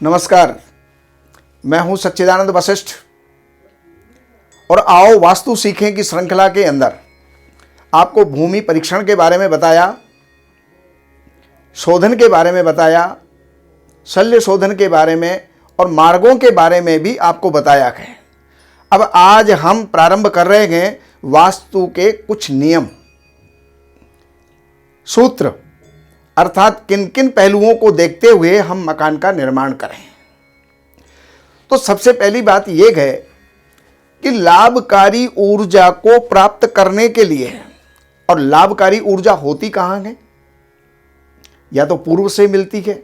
नमस्कार, मैं हूं सच्चिदानंद वशिष्ठ और आओ वास्तु सीखें की श्रृंखला के अंदर आपको भूमि परीक्षण के बारे में बताया, शोधन के बारे में बताया, शल्य शोधन के बारे में और मार्गों के बारे में भी आपको बताया है। अब आज हम प्रारंभ कर रहे हैं वास्तु के कुछ नियम, सूत्र, अर्थात किन किन पहलुओं को देखते हुए हम मकान का निर्माण करें। तो सबसे पहली बात यह है कि लाभकारी ऊर्जा को प्राप्त करने के लिए, और लाभकारी ऊर्जा होती कहाँ है? या तो पूर्व से मिलती है,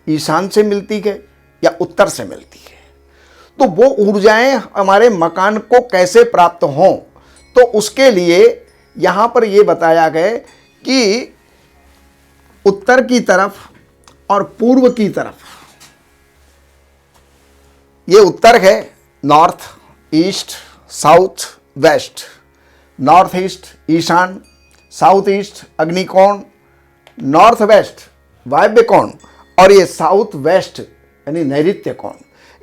ईशान से मिलती है या उत्तर से मिलती है। तो वो ऊर्जाएं हमारे मकान को कैसे प्राप्त हों, तो उसके लिए यहां पर यह बताया गया कि उत्तर की तरफ और पूर्व की तरफ, ये उत्तर है north east, south west, north east ईशान, साउथ ईस्ट अग्निकोण, नॉर्थ वेस्ट वायव्य कोण और ये साउथ वेस्ट यानी नैऋत्य कोण।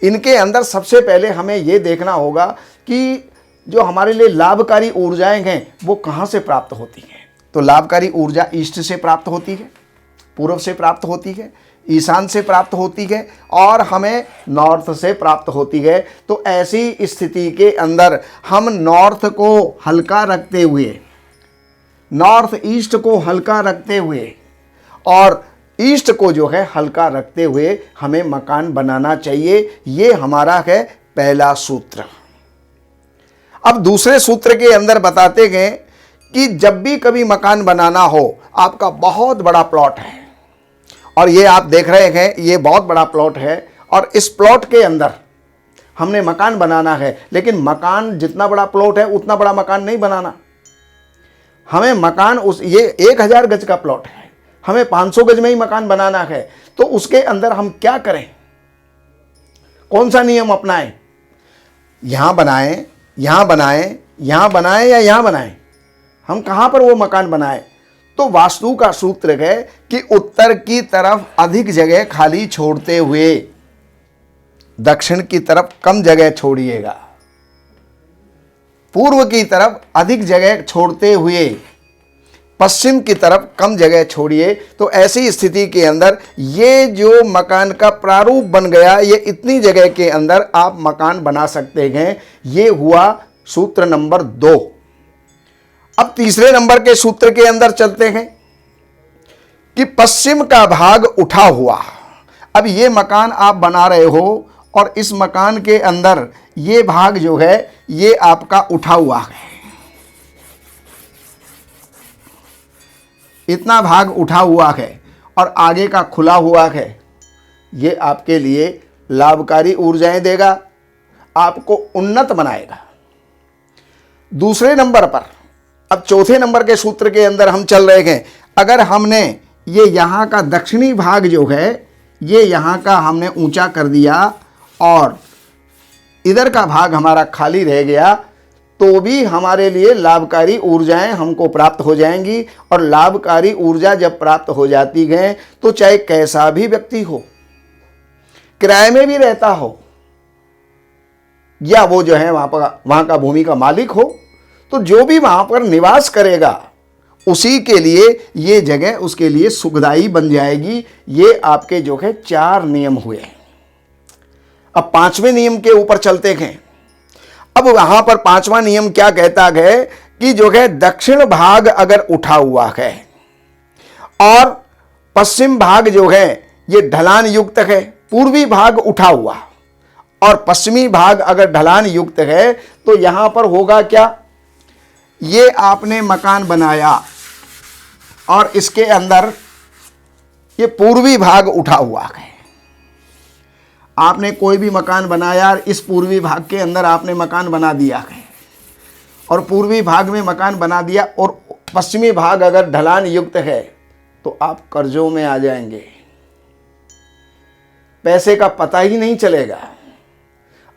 इनके अंदर सबसे पहले हमें ये देखना होगा कि जो हमारे लिए लाभकारी ऊर्जाएं हैं वो कहाँ से प्राप्त होती हैं। तो लाभकारी ऊर्जा ईस्ट से प्राप्त होती है, पूर्व से प्राप्त होती है, ईशान से प्राप्त होती है और हमें नॉर्थ से प्राप्त होती है। तो ऐसी स्थिति के अंदर हम नॉर्थ को हल्का रखते हुए, नॉर्थ ईस्ट को हल्का रखते हुए और ईस्ट को जो है हल्का रखते हुए हमें मकान बनाना चाहिए। ये हमारा है पहला सूत्र। अब दूसरे सूत्र के अंदर बताते हैं कि जब भी कभी मकान बनाना हो, आपका बहुत बड़ा प्लॉट है और ये आप देख रहे हैं, ये बहुत बड़ा प्लॉट है और इस प्लॉट के अंदर हमने मकान बनाना है, लेकिन मकान जितना बड़ा प्लॉट है उतना बड़ा मकान नहीं बनाना। हमें मकान ये 1000 गज का प्लॉट है, हमें 500 गज में ही मकान बनाना है। तो उसके अंदर हम क्या करें, कौन सा नियम अपनाएं? यहां बनाएं, यहां बनाएं, यहां बनाएं या यहां बनाएं? हम कहां पर वो मकान बनाएं? तो वास्तु का सूत्र है कि उत्तर की तरफ अधिक जगह खाली छोड़ते हुए दक्षिण की तरफ कम जगह छोड़िएगा, पूर्व की तरफ अधिक जगह छोड़ते हुए पश्चिम की तरफ कम जगह छोड़िए। तो ऐसी स्थिति के अंदर ये जो मकान का प्रारूप बन गया, ये इतनी जगह के अंदर आप मकान बना सकते हैं। ये हुआ सूत्र नंबर 2। अब तीसरे नंबर के सूत्र के अंदर चलते हैं कि पश्चिम का भाग उठा हुआ। अब ये मकान आप बना रहे हो और इस मकान के अंदर ये भाग जो है ये आपका उठा हुआ है, इतना भाग उठा हुआ है और आगे का खुला हुआ है। ये आपके लिए लाभकारी ऊर्जाएं देगा, आपको उन्नत बनाएगा। दूसरे नंबर पर, अब चौथे नंबर के सूत्र के अंदर हम चल रहे हैं। अगर हमने ये यहाँ का दक्षिणी भाग जो है ये यहाँ का हमने ऊंचा कर दिया और इधर का भाग हमारा खाली रह गया, तो भी हमारे लिए लाभकारी ऊर्जाएं हमको प्राप्त हो जाएंगी। और लाभकारी ऊर्जा जब प्राप्त हो जाती है तो चाहे कैसा भी व्यक्ति हो, किराए में भी रहता हो या वो जो है वहां का भूमि का मालिक हो, तो जो भी वहां पर निवास करेगा उसी के लिए ये जगह उसके लिए सुखदायी बन जाएगी। ये आपके जो है 4 नियम हुए। अब 5वें नियम के ऊपर चलते हैं। अब वहां पर 5वां नियम क्या कहता है कि जो है दक्षिण भाग अगर उठा हुआ है और पश्चिम भाग जो है ये ढलान युक्त है, पूर्वी भाग उठा हुआ और पश्चिमी भाग अगर ढलान युक्त है, तो यहां पर होगा क्या? ये आपने मकान बनाया और इसके अंदर ये पूर्वी भाग उठा हुआ है। आपने कोई भी मकान बनाया और इस पूर्वी भाग के अंदर आपने मकान बना दिया है और पूर्वी भाग में मकान बना दिया और पश्चिमी भाग अगर ढलान युक्त है, तो आप कर्जों में आ जाएंगे, पैसे का पता ही नहीं चलेगा।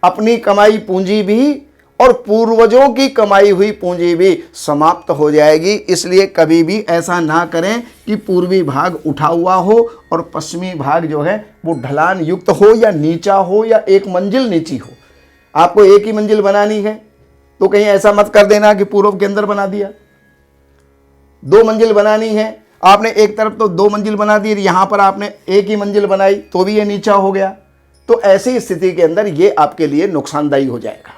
अपनी कमाई पूंजी भी और पूर्वजों की कमाई हुई पूंजी भी समाप्त हो जाएगी। इसलिए कभी भी ऐसा ना करें कि पूर्वी भाग उठा हुआ हो और पश्चिमी भाग जो है वो ढलान युक्त हो या नीचा हो या एक मंजिल नीची हो। आपको एक ही मंजिल बनानी है तो कहीं ऐसा मत कर देना कि पूर्व के अंदर बना दिया। 2 मंजिल बनानी है, आपने एक तरफ तो 2 मंजिल बना दी, यहां पर आपने एक ही मंजिल बनाई तो भी ये नीचा हो गया। तो ऐसी स्थिति के अंदर ये आपके लिए नुकसानदायी हो जाएगा।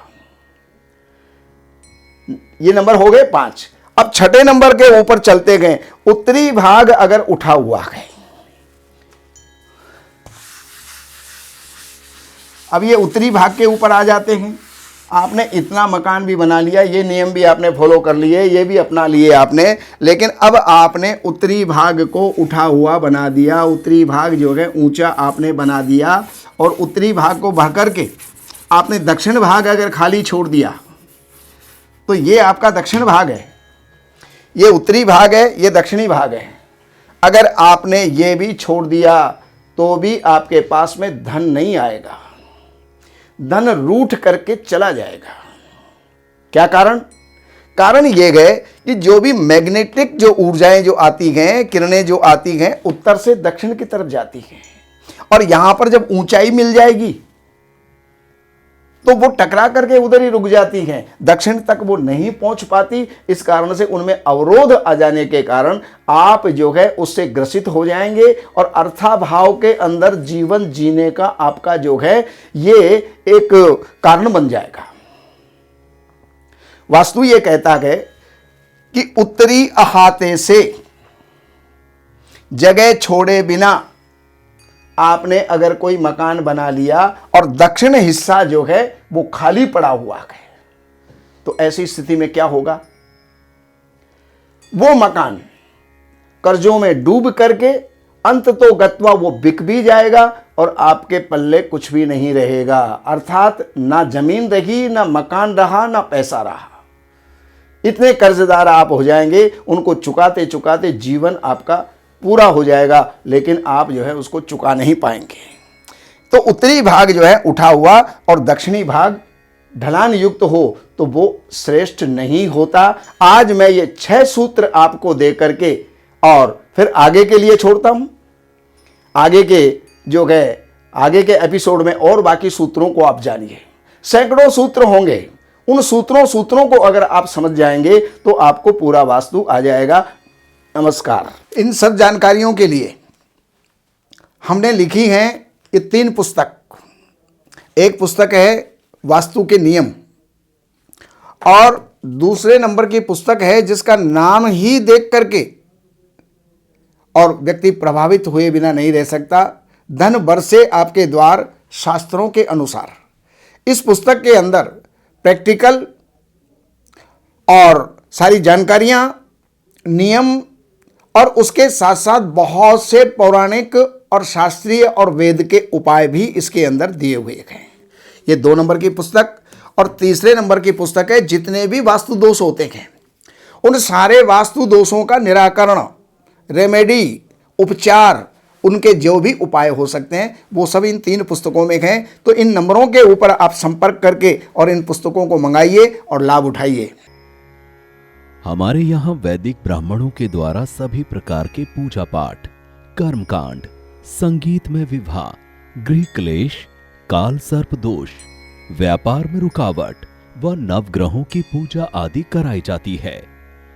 ये नंबर हो गए 5। अब छठे नंबर के ऊपर चलते गए। उत्तरी भाग अगर उठा हुआ है, अब ये उत्तरी भाग के ऊपर आ जाते हैं। आपने इतना मकान भी बना लिया, ये नियम भी आपने फॉलो कर लिए, ये भी अपना लिए आपने, लेकिन अब आपने उत्तरी भाग को उठा हुआ बना दिया। उत्तरी भाग जो है ऊंचा आपने बना दिया और उत्तरी भाग को बढ़ करके आपने दक्षिण भाग अगर खाली छोड़ दिया तो ये आपका दक्षिण भाग है, ये उत्तरी भाग है, ये दक्षिणी भाग है। अगर आपने ये भी छोड़ दिया तो भी आपके पास में धन नहीं आएगा, धन रूठ करके चला जाएगा। क्या कारण? कारण ये गए कि जो भी मैग्नेटिक जो ऊर्जाएं जो आती हैं, किरणें जो आती हैं, उत्तर से दक्षिण की तरफ जाती हैं और यहां पर जब ऊंचाई मिल जाएगी तो वो टकरा करके उधर ही रुक जाती हैं, दक्षिण तक वो नहीं पहुंच पाती। इस कारण से उनमें अवरोध आ जाने के कारण आप जो है उससे ग्रसित हो जाएंगे और अर्थाभाव के अंदर जीवन जीने का आपका जो है ये एक कारण बन जाएगा। वास्तु ये कहता है कि उत्तरी अहाते से जगह छोड़े बिना आपने अगर कोई मकान बना लिया और दक्षिण हिस्सा जो है वो खाली पड़ा हुआ है तो ऐसी स्थिति में क्या होगा? वो मकान कर्जों में डूब करके अंत तो गत्वा वो बिक भी जाएगा और आपके पल्ले कुछ भी नहीं रहेगा। अर्थात ना जमीन रही, ना मकान रहा, ना पैसा रहा। इतने कर्जदार आप हो जाएंगे, उनको चुकाते चुकाते जीवन आपका पूरा हो जाएगा, लेकिन आप जो है उसको चुका नहीं पाएंगे। तो उत्तरी भाग जो है उठा हुआ और दक्षिणी भाग ढलान युक्त हो तो वो श्रेष्ठ नहीं होता। आज मैं ये 6 सूत्र आपको दे करके और फिर आगे के लिए छोड़ता हूं। आगे के जो है आगे के एपिसोड में और बाकी सूत्रों को आप जानिए। सैकड़ों सूत्र होंगे, उन सूत्रों को अगर आप समझ जाएंगे तो आपको पूरा वास्तु आ जाएगा। नमस्कार। इन सब जानकारियों के लिए हमने लिखी हैं ये 3 पुस्तक। एक पुस्तक है वास्तु के नियम और दूसरे नंबर की पुस्तक है जिसका नाम ही देख करके और व्यक्ति प्रभावित हुए बिना नहीं रह सकता, धन बरसे आपके द्वार शास्त्रों के अनुसार। इस पुस्तक के अंदर प्रैक्टिकल और सारी जानकारियां, नियम और उसके साथ साथ बहुत से पौराणिक और शास्त्रीय और वेद के उपाय भी इसके अंदर दिए हुए हैं। ये 2 नंबर की पुस्तक और तीसरे नंबर की पुस्तक है जितने भी वास्तु दोष होते हैं उन सारे वास्तु दोषों का निराकरण, रेमेडी, उपचार, उनके जो भी उपाय हो सकते हैं वो सब इन 3 पुस्तकों में हैं। तो इन नंबरों के ऊपर आप संपर्क करके और इन पुस्तकों को मंगाइए और लाभ उठाइए। हमारे यहाँ वैदिक ब्राह्मणों के द्वारा सभी प्रकार के पूजा पाठ, कर्मकांड, संगीत में विवाह, गृह क्लेश, काल सर्प दोष, व्यापार में रुकावट व नवग्रहों की पूजा आदि कराई जाती है।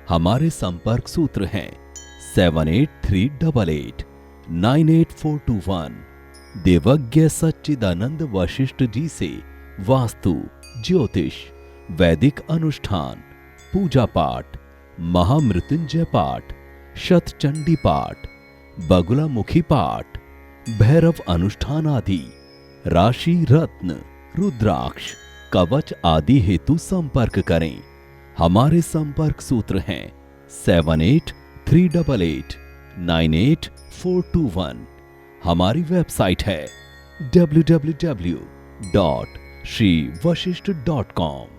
हमारे संपर्क सूत्र हैं 7838 98421। देवज्ञ सच्चिदानंद वशिष्ठ जी से वास्तु, ज्योतिष, वैदिक अनुष्ठान, पूजा पाठ, महामृत्युंजय पाठ, शतचंडी पाठ, बगुलामुखी पाठ, भैरव अनुष्ठान आदि, राशि रत्न, रुद्राक्ष, कवच आदि हेतु संपर्क करें। हमारे संपर्क सूत्र हैं 7838 98421। हमारी वेबसाइट है www.shrivashishth.com।